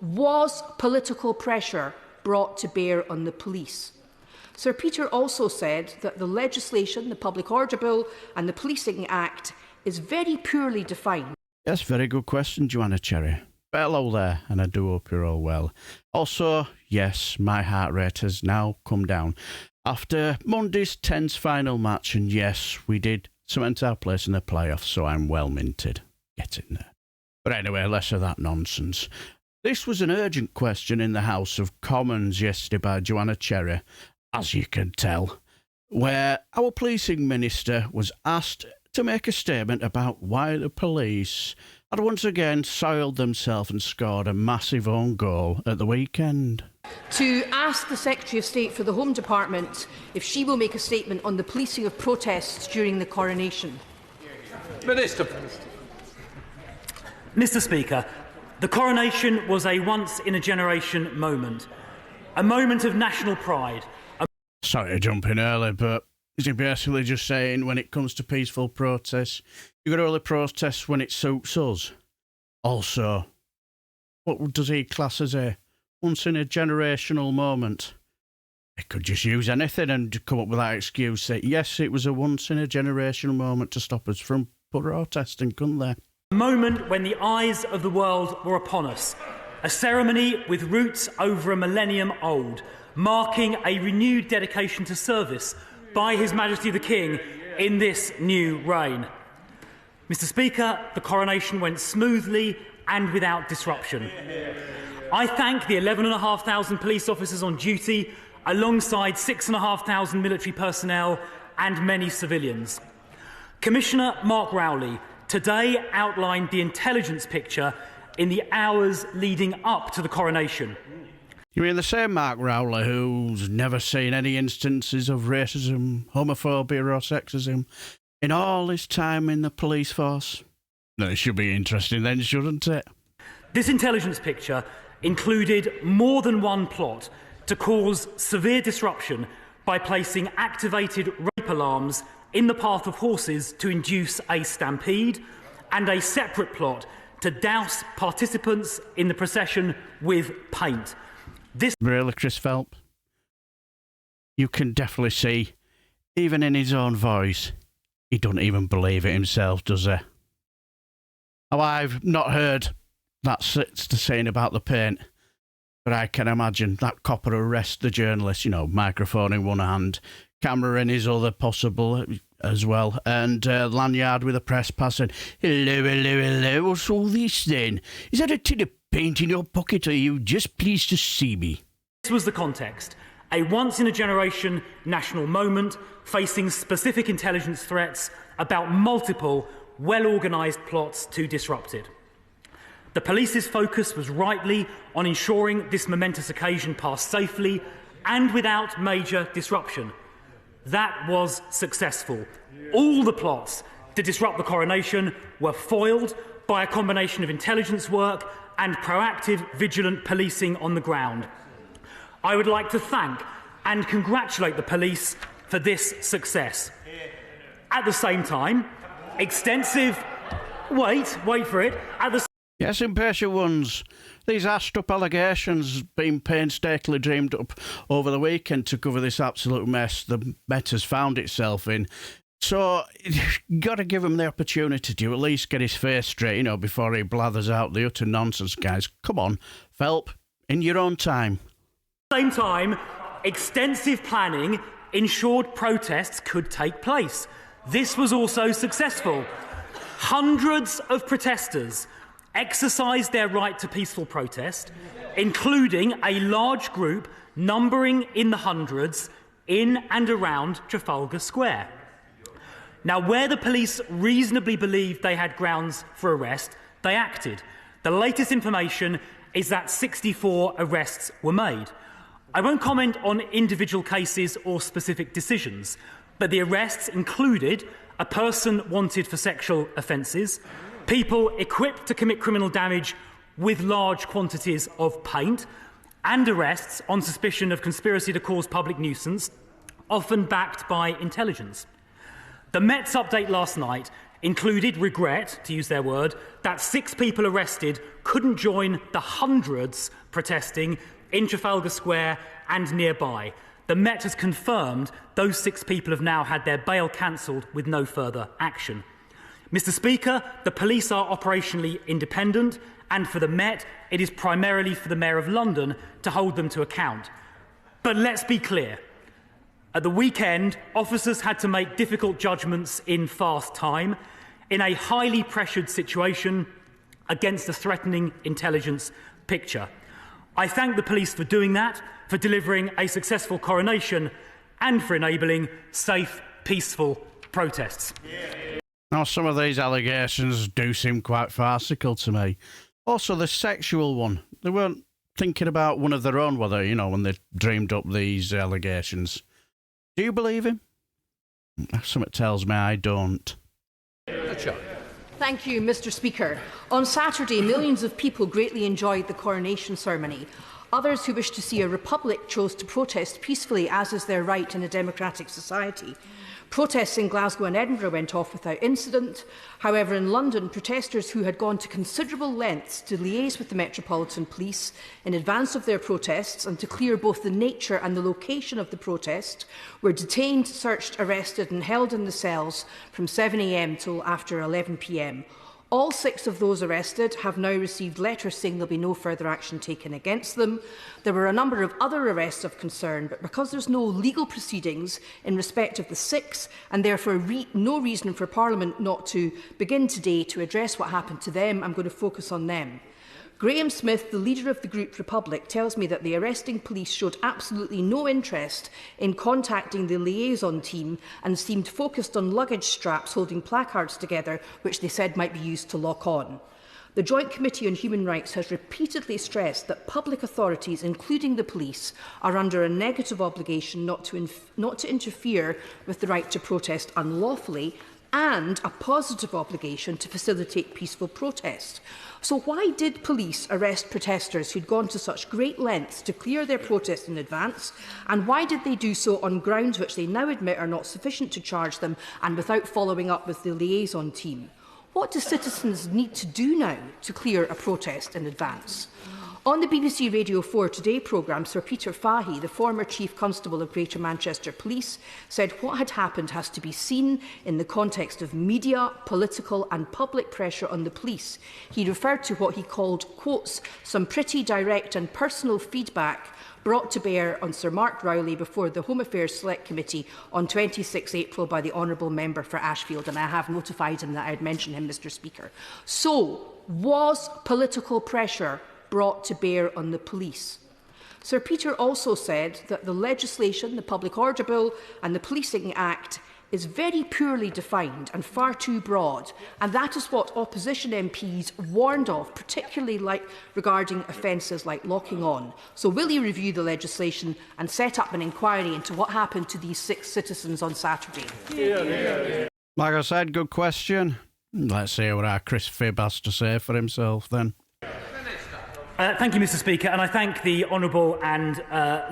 was political pressure brought to bear on the police? Sir Peter also said that the legislation, the Public Order Bill and the Policing Act is very poorly defined. Yes, very good question, Joanna Cherry. Hello there, and I do hope you're all well. Also, yes, my heart rate has now come down after Monday's tense final match, and yes, we did cement our place in the playoffs, so I'm well minted. Get in there. But anyway, less of that nonsense. This was an urgent question in the House of Commons yesterday by Joanna Cherry, as you can tell, where our policing minister was asked to make a statement about why the police had once again soiled themselves and scored a massive own goal at the weekend. To ask the Secretary of State for the Home Department if she will make a statement on the policing of protests during the coronation. Minister. Mr. Speaker, the coronation was a once-in-a-generation moment, a moment of national pride. Sorry to jump in early, but is he basically just saying when it comes to peaceful protests, you've got to only protest when it suits us? Also, what does he class as a once-in-a-generational moment? They could just use anything and come up with that excuse, say, yes, it was a once-in-a-generational moment to stop us from protesting, couldn't they? A moment when the eyes of the world were upon us, a ceremony with roots over a millennium old, marking a renewed dedication to service by His Majesty the King in this new reign. Mr. Speaker, the coronation went smoothly and without disruption. I thank the 11,500 police officers on duty, alongside 6,500 military personnel and many civilians. Commissioner Mark Rowley today outlined the intelligence picture in the hours leading up to the coronation. You mean the same Mark Rowley who's never seen any instances of racism, homophobia or sexism in all his time in the police force? No, it should be interesting then, shouldn't it? This intelligence picture included more than one plot to cause severe disruption by placing activated rape alarms in the path of horses to induce a stampede, and a separate plot to douse participants in the procession with paint. This really, Chris Phelp? You can definitely see, even in his own voice, he doesn't even believe it himself, does he? Oh, I've not heard that saying about the paint, but I can imagine that copper arrest the journalist, microphone in one hand, camera in his other possible as well, and lanyard with a press pass and hello, what's all this then? Is that a tin of paint in your pocket, or are you just pleased to see me? This was the context. A once-in-a-generation national moment facing specific intelligence threats about multiple, well-organised plots to disrupt it. The police's focus was rightly on ensuring this momentous occasion passed safely and without major disruption. That was successful. All the plots to disrupt the coronation were foiled by a combination of intelligence work and proactive, vigilant policing on the ground. I would like to thank and congratulate the police for this success. At the same time, extensive... Wait for it. Yes, impatient ones. These asked-up allegations being painstakingly dreamed up over the weekend to cover this absolute mess the Met has found itself in. So, you've got to give him the opportunity to at least get his face straight, before he blathers out the utter nonsense, guys. Come on, Phelp, in your own time. At the same time, extensive planning ensured protests could take place. This was also successful. Hundreds of protesters exercised their right to peaceful protest, including a large group numbering in the hundreds in and around Trafalgar Square. Now, where the police reasonably believed they had grounds for arrest, they acted. The latest information is that 64 arrests were made. I won't comment on individual cases or specific decisions, but the arrests included a person wanted for sexual offences, people equipped to commit criminal damage with large quantities of paint, and arrests on suspicion of conspiracy to cause public nuisance, often backed by intelligence. The Met's update last night included regret, to use their word, that 6 people arrested couldn't join the hundreds protesting in Trafalgar Square and nearby. The Met has confirmed those 6 people have now had their bail cancelled with no further action. Mr. Speaker, the police are operationally independent, and for the Met, it is primarily for the Mayor of London to hold them to account. But let's be clear. At the weekend, officers had to make difficult judgments in fast time, in a highly pressured situation against a threatening intelligence picture. I thank the police for doing that, for delivering a successful coronation, and for enabling safe, peaceful protests. Now, some of these allegations do seem quite farcical to me. Also, the sexual one. They weren't thinking about one of their own, were they, when they dreamed up these allegations. Do you believe him? Something tells me I don't. Thank you, Mr. Speaker. On Saturday, millions of people greatly enjoyed the coronation ceremony. Others who wish to see a republic chose to protest peacefully, as is their right in a democratic society. Protests in Glasgow and Edinburgh went off without incident. However, in London, protesters who had gone to considerable lengths to liaise with the Metropolitan Police in advance of their protests and to clear both the nature and the location of the protest were detained, searched, arrested and held in the cells from 7 a.m. till after 11 p.m. All 6 of those arrested have now received letters saying there will be no further action taken against them. There were a number of other arrests of concern, but because there's no legal proceedings in respect of the 6, and therefore no reason for Parliament not to begin today to address what happened to them, I'm going to focus on them. Graham Smith, the leader of the group Republic, tells me that the arresting police showed absolutely no interest in contacting the liaison team and seemed focused on luggage straps holding placards together, which they said might be used to lock on. The Joint Committee on Human Rights has repeatedly stressed that public authorities, including the police, are under a negative obligation not to interfere with the right to protest unlawfully, and a positive obligation to facilitate peaceful protest. So why did police arrest protesters who'd gone to such great lengths to clear their protest in advance? And why did they do so on grounds which they now admit are not sufficient to charge them and without following up with the liaison team? What do citizens need to do now to clear a protest in advance? On the BBC Radio 4 Today programme, Sir Peter Fahey, the former Chief Constable of Greater Manchester Police, said what had happened has to be seen in the context of media, political and public pressure on the police. He referred to what he called, quotes, some pretty direct and personal feedback brought to bear on Sir Mark Rowley before the Home Affairs Select Committee on 26 April by the Honourable Member for Ashfield, and I have notified him that I had mentioned him, Mr. Speaker. So, was political pressure brought to bear on the police? Sir Peter also said that the legislation, the Public Order Bill and the Policing Act is very poorly defined and far too broad, and that is what opposition MPs warned of, particularly regarding offences like locking on. So will he review the legislation and set up an inquiry into what happened to these 6 citizens on Saturday? Like I said, good question. Let's hear what our Chris Phibb has to say for himself then. Thank you, Mr. Speaker, and I thank the honourable and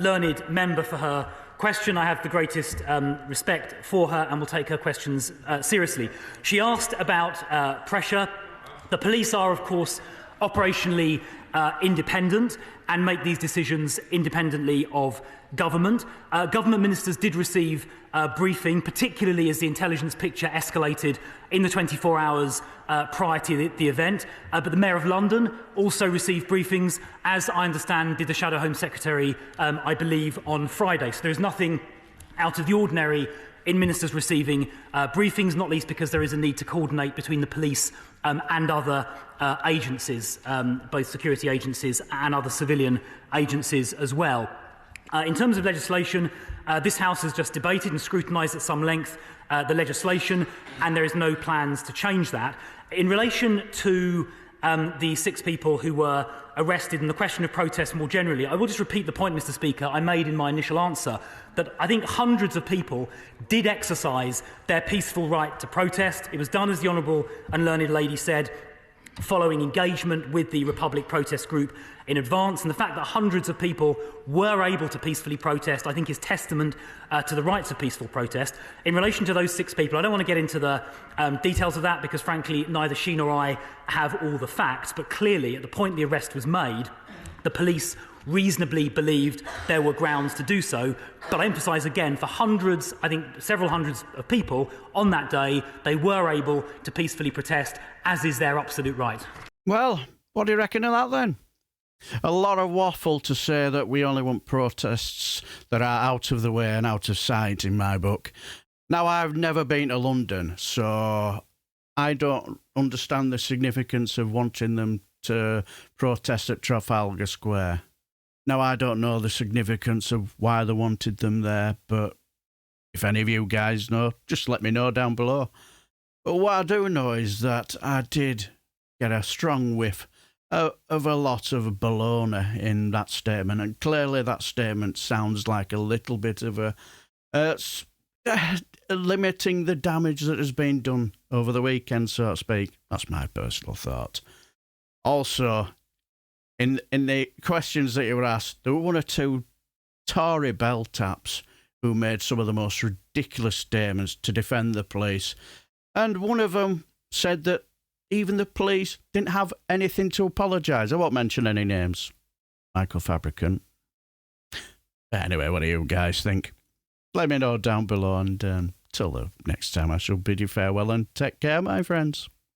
learned member for her question. I have the greatest respect for her and will take her questions seriously. She asked about pressure. The police are, of course, operationally independent and make these decisions independently of government. Government ministers did receive a briefing, particularly as the intelligence picture escalated in the 24 hours prior to the event. But the Mayor of London also received briefings, as I understand did the Shadow Home Secretary, I believe, on Friday. So there is nothing out of the ordinary in ministers receiving briefings, not least because there is a need to coordinate between the police and other agencies, both security agencies and other civilian agencies as well. In terms of legislation, this House has just debated and scrutinised at some length the legislation, and there is no plans to change that. In relation to the 6 people who were arrested and the question of protest more generally, I will just repeat the point, Mr. Speaker, I made in my initial answer, that I think hundreds of people did exercise their peaceful right to protest. It was done, as the Honourable and Learned Lady said, following engagement with the Republic protest group in advance. And the fact that hundreds of people were able to peacefully protest, I think, is testament to the rights of peaceful protest. In relation to those 6 people, I don't want to get into the details of that because, frankly, neither she nor I have all the facts. But clearly, at the point the arrest was made, the police reasonably believed there were grounds to do so. But I emphasise again, for hundreds, I think several hundreds of people on that day, they were able to peacefully protest, as is their absolute right. Well, what do you reckon of that then? A lot of waffle to say that we only want protests that are out of the way and out of sight in my book. Now, I've never been to London, so I don't understand the significance of wanting them to protest at Trafalgar Square. Now, I don't know the significance of why they wanted them there, but if any of you guys know, just let me know down below. But what I do know is that I did get a strong whiff of a lot of baloney in that statement, and clearly that statement sounds like a little bit of a limiting the damage that has been done over the weekend, so to speak. That's my personal thought. Also, in the questions that you were asked, there were 1 or 2 Tory bell taps who made some of the most ridiculous statements to defend the police. And one of them said that even the police didn't have anything to apologise. I won't mention any names. Michael Fabricant. Anyway, what do you guys think? Let me know down below, and till the next time I shall bid you farewell and take care, my friends.